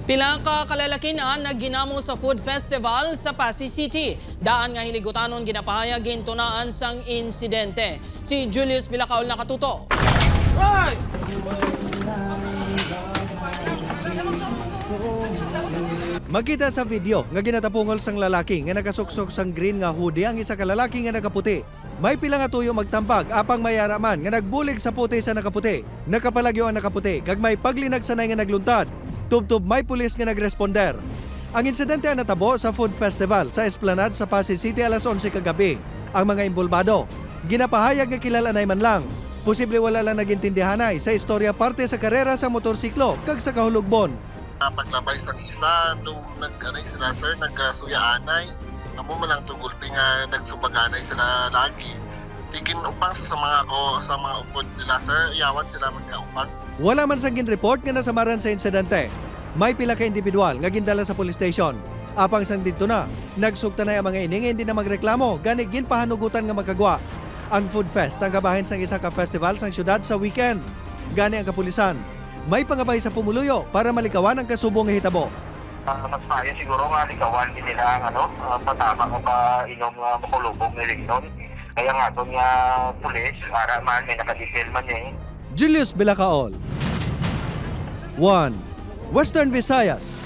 Pila ka kalalaki na nagginamo sa food festival sa Pasay City. Daan nga hiligutanon ginapahayag gintunaan sang insidente. Si Julius Bilacaol nakatuto. Right! Makita sa video nga ginatapungol sang lalaki nga nakasuksok sang green nga hoodie ang isa ka lalaki nga nakaputi. May pila nga tuyo magtambag apang mayaraman nga nagbulig sa puti sa nakaputi. Nakapalagyo ang nakaputi kag may paglinag sanay nga nagluntad. Tubtob may pulis nga nagresponder. Ang insidente ang natabo sa food festival sa Esplanade sa Pasay City alas 11 kagabi. Ang mga imbulbado ginapahayag nga kilalanay man lang. Posible wala lang nagintindihanay sa istorya parte sa karera sa motorsiklo kag sa kahulugbon. Paglabay sang isa, nung nag-anay sila sir, nagsuya-anay. Amo man lang tugulpi nga nagsubaganay sila lagi. Tigin upang sa mga upod nila sir, iyawan sila magkaupang. Wala man sang gin-report nga nasamaran sa insidente. May pila ka individual nga gindala sa police station. Apang sang dito na, nagsugta na ang mga ining hindi na magreklamo, gani ginpahanugutan nga magkagwa. Ang Food Fest ang kabahin sang isa ka festival sang syudad sa weekend. Gani ang kapulisan. May pangabay sa pumuluyo para malikawan ang kasubong nga hitabo. Mas maayo siguro nga likawan din nila ang patama o pa inom makulubog ni Lignon. Kaya nga doon nga pulis, para man may nakadetail man eh. Julius Bilacaol. 1. Western Visayas.